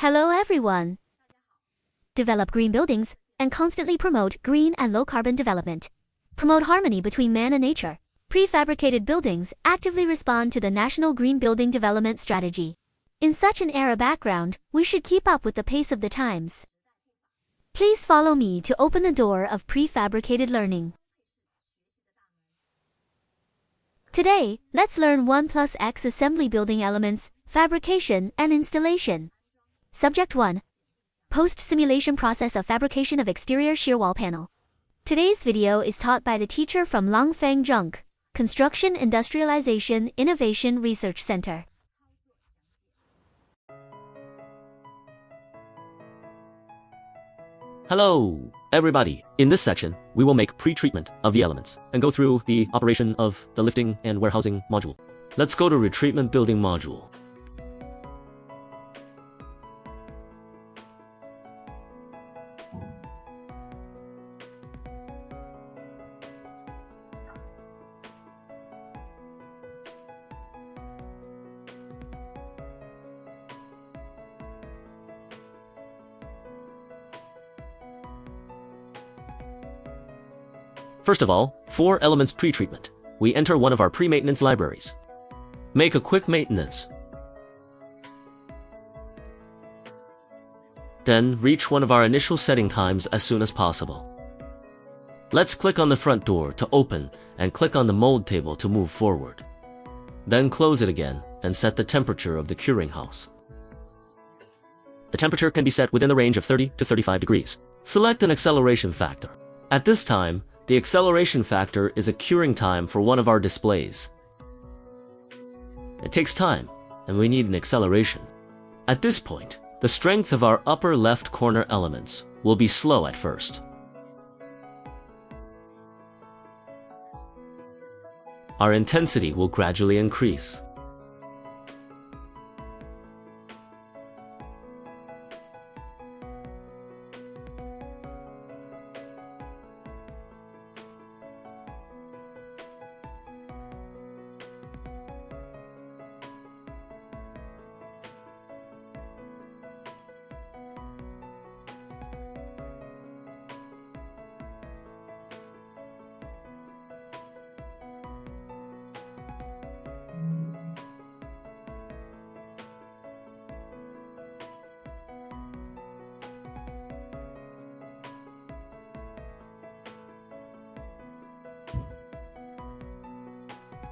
Hello everyone! Develop green buildings and constantly promote green and low-carbon development. Promote harmony between man and nature. Prefabricated buildings actively respond to the National Green Building Development Strategy. In such an era background, we should keep up with the pace of the times. Please follow me to open the door of prefabricated learning. Today, let's learn 1+X assembly building elements, fabrication and installation. Subject 1. Post-simulation process of fabrication of exterior shear wall panel. Today's video is taught by the teacher from Langfang Junk, Construction Industrialization Innovation Research Center. Hello, everybody. In this section, we will make pre-treatment of the elements and go through the operation of the lifting and warehousing module. Let's go to retreatment building module. First of all, for elements pre-treatment, we enter one of our pre-maintenance libraries. Make a quick maintenance. Then reach one of our initial setting times as soon as possible. Let's click on the front door to open and click on the mold table to move forward. Then close it again and set the temperature of the curing house. The temperature can be set within the range of 30 to 35 degrees. Select an acceleration factor. At this time, the acceleration factor is a curing time for one of our displays. It takes time, and we need an acceleration. At this point, the strength of our upper left corner elements will be slow at first. Our intensity will gradually increase.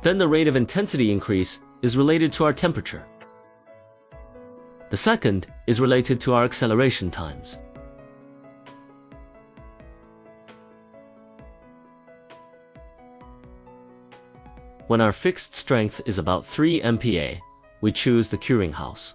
Then the rate of intensity increase is related to our temperature. The second is related to our acceleration times. When our fixed strength is about 3 MPa, we choose the curing house.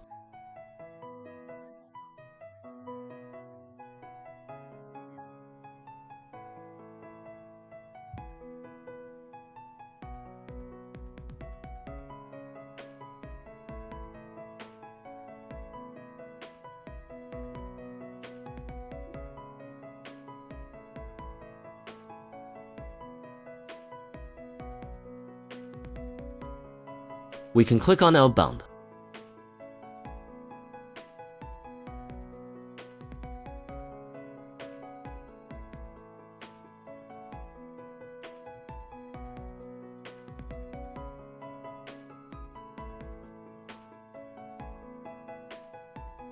We can click on outbound.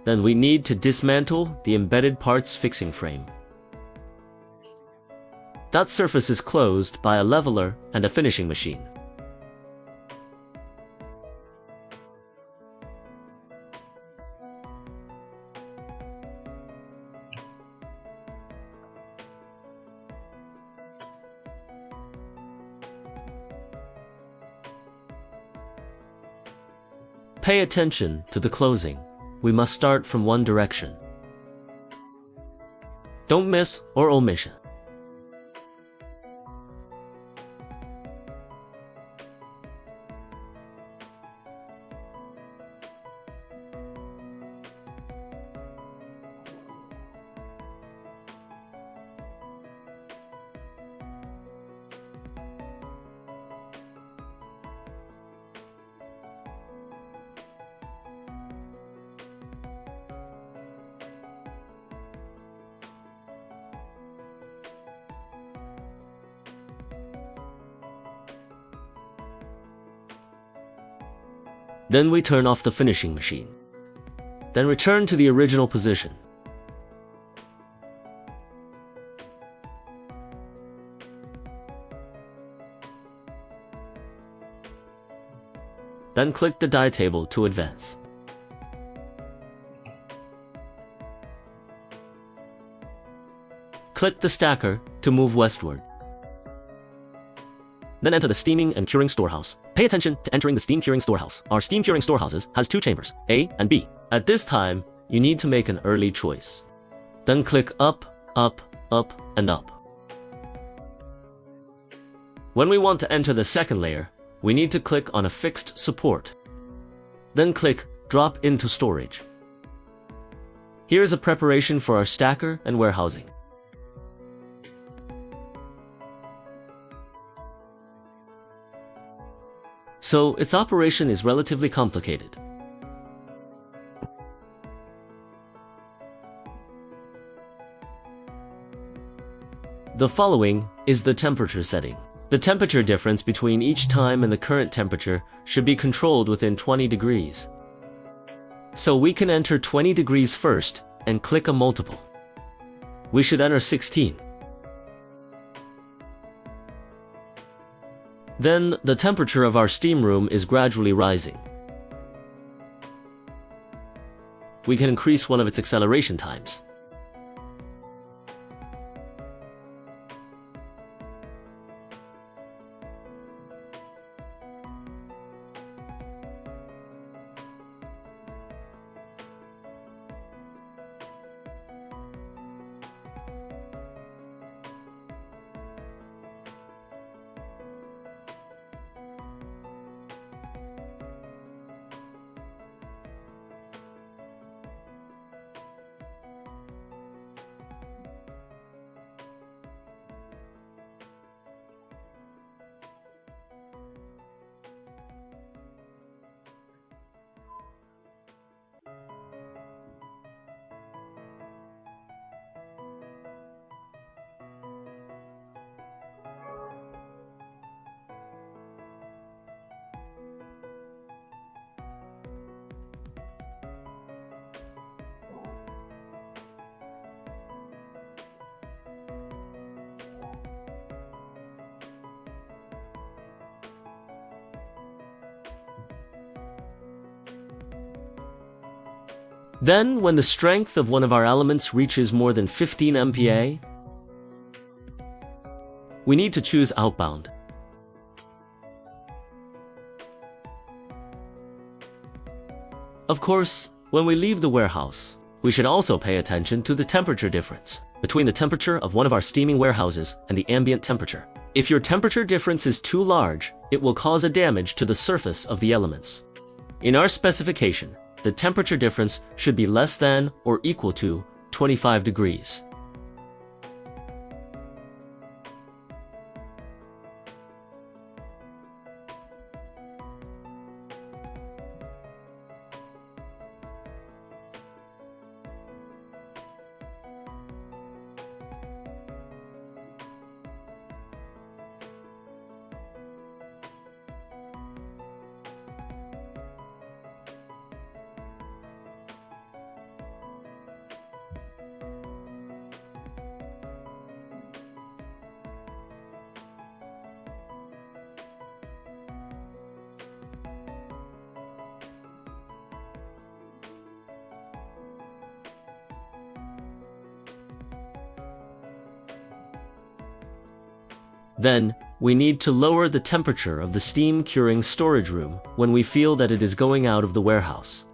Then we need to dismantle the embedded parts fixing frame. That surface is closed by a leveler and a finishing machine. Pay attention to the closing. We must start from one direction. Don't miss or omission. Then we turn off the finishing machine. Then return to the original position. Then click the die table to advance. Click the stacker to move westward. Then enter the steaming and curing storehouse. Pay attention to entering the steam curing storehouse. Our steam curing storehouses has 2 chambers, A and B. At this time, you need to make an early choice. Then click up, up, up, and up. When we want to enter the second layer, we need to click on a fixed support. Then click Drop into Storage. Here's a preparation for our stacker and warehousing. So its operation is relatively complicated. The following is the temperature setting. The temperature difference between each time and the current temperature should be controlled within 20 degrees. So we can enter 20 degrees first and click a multiple. We should enter 16. Then the temperature of our steam room is gradually rising. We can increase one of its acceleration times. Then, when the strength of one of our elements reaches more than 15 MPa, we need to choose outbound. Of course, when we leave the warehouse, we should also pay attention to the temperature difference between the temperature of one of our steaming warehouses and the ambient temperature. If your temperature difference is too large, it will cause a damage to the surface of the elements. In our specification, the temperature difference should be less than or equal to 25 degrees. Then, we need to lower the temperature of the steam curing storage room when we feel that it is going out of the warehouse.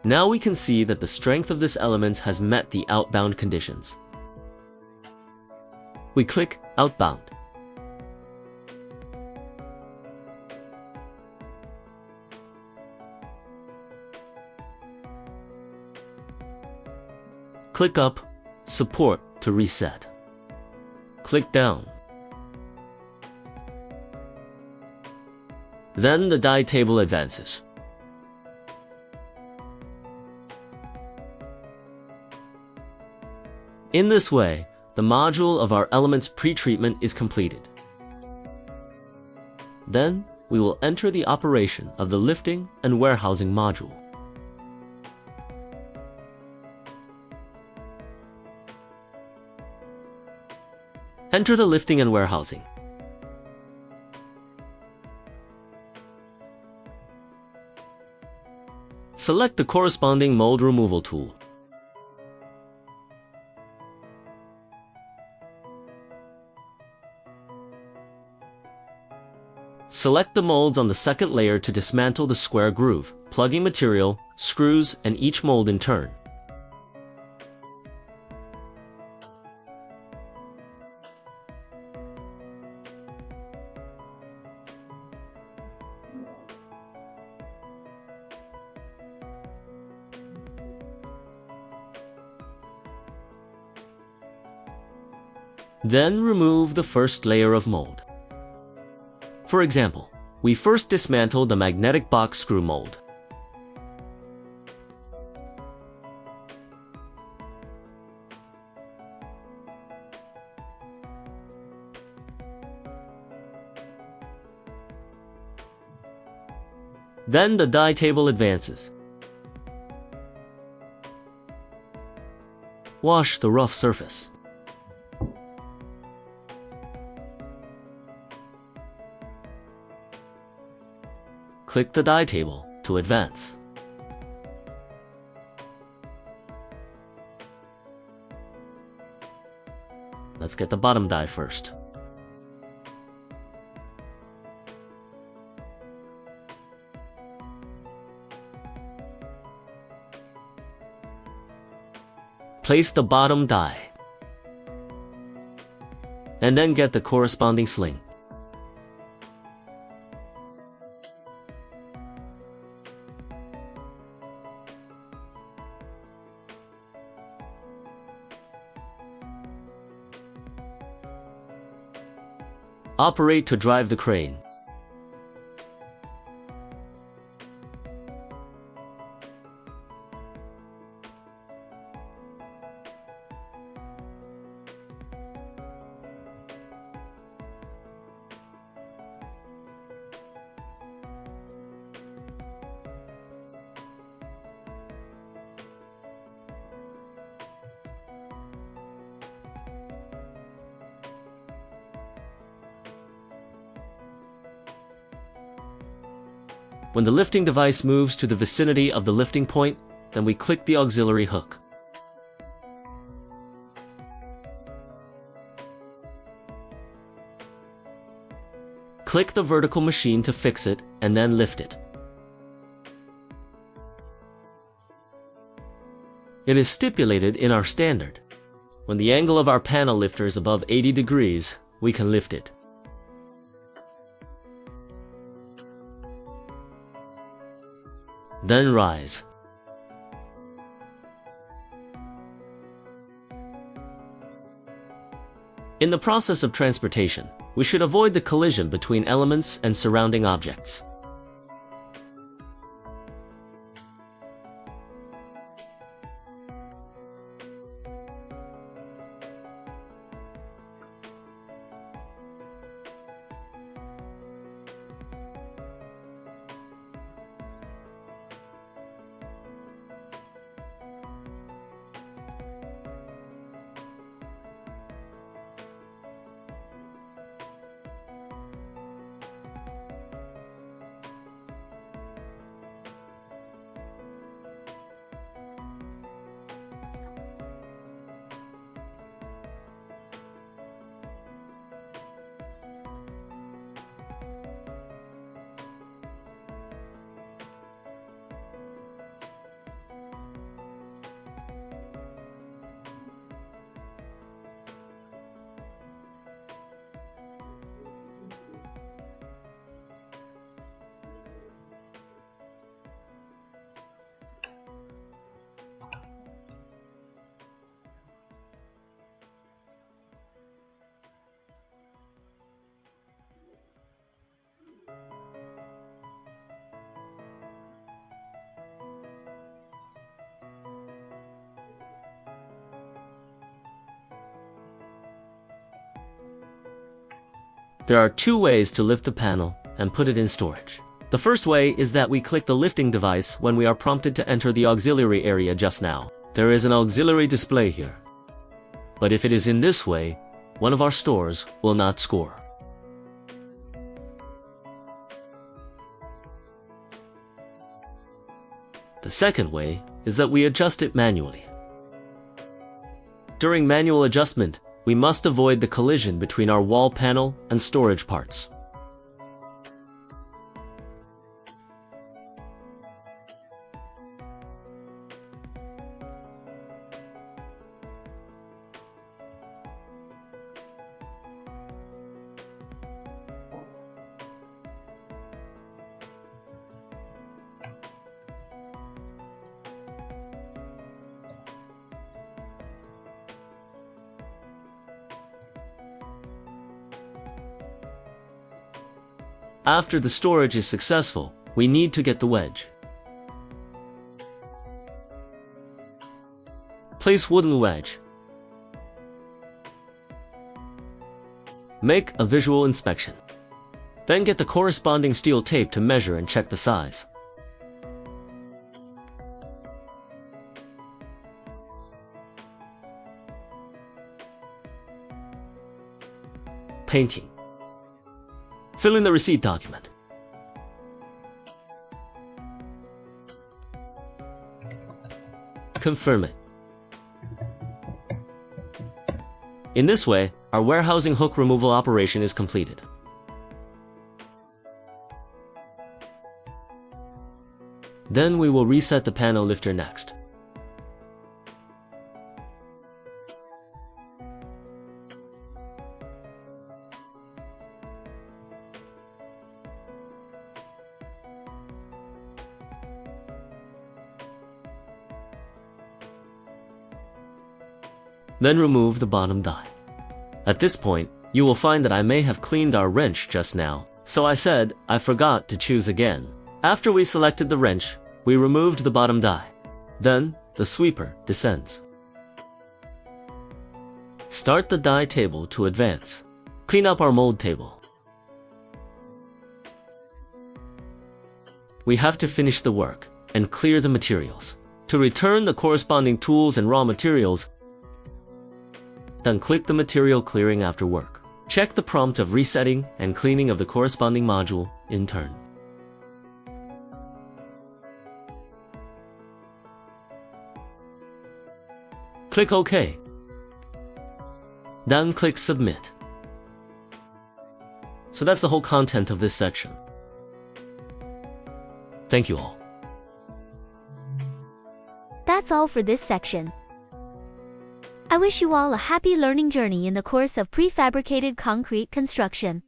Now we can see that the strength of this element has met the outbound conditions. We click Outbound. Click up Support to reset. Click down. Then the die table advances. In this way, the module of our element's pretreatment is completed. Then, we will enter the operation of the lifting and warehousing module. Enter the lifting and warehousing. Select the corresponding mold removal tool. Select the molds on the second layer to dismantle the square groove, plugging material, screws, and each mold in turn. Then remove the first layer of mold. For example, we first dismantled the magnetic box screw mold. Then the die table advances. Wash the rough surface. Click the die table to advance. Let's get the bottom die first. Place the bottom die, and then get the corresponding sling. Operate to drive the crane. When the lifting device moves to the vicinity of the lifting point, then we click the auxiliary hook. Click the vertical machine to fix it and then lift it. It is stipulated in our standard. When the angle of our panel lifter is above 80 degrees, we can lift it. Then rise. In the process of transportation, we should avoid the collision between elements and surrounding objects. There are two ways to lift the panel and put it in storage. The first way is that we click the lifting device when we are prompted to enter the auxiliary area just now. There is an auxiliary display here. But if it is in this way, one of our stores will not score. The second way is that we adjust it manually. During manual adjustment, we must avoid the collision between our wall panel and storage parts. After the storage is successful, we need to get the wedge. Place wooden wedge. Make a visual inspection. Then get the corresponding steel tape to measure and check the size. Painting. Fill in the receipt document. Confirm it. In this way, our warehousing hook removal operation is completed. Then we will reset the panel lifter next. Then remove the bottom die. At this point, you will find that I may have cleaned our wrench just now, so I said I forgot to choose again. After we selected the wrench, we removed the bottom die. Then, the sweeper descends. Start the die table to advance. Clean up our mold table. We have to finish the work and clear the materials. To return the corresponding tools and raw materials, then click the material clearing after work. Check the prompt of resetting and cleaning of the corresponding module in turn. Click OK. Then click Submit. So that's the whole content of this section. Thank you all. That's all for this section. I wish you all a happy learning journey in the course of prefabricated concrete construction.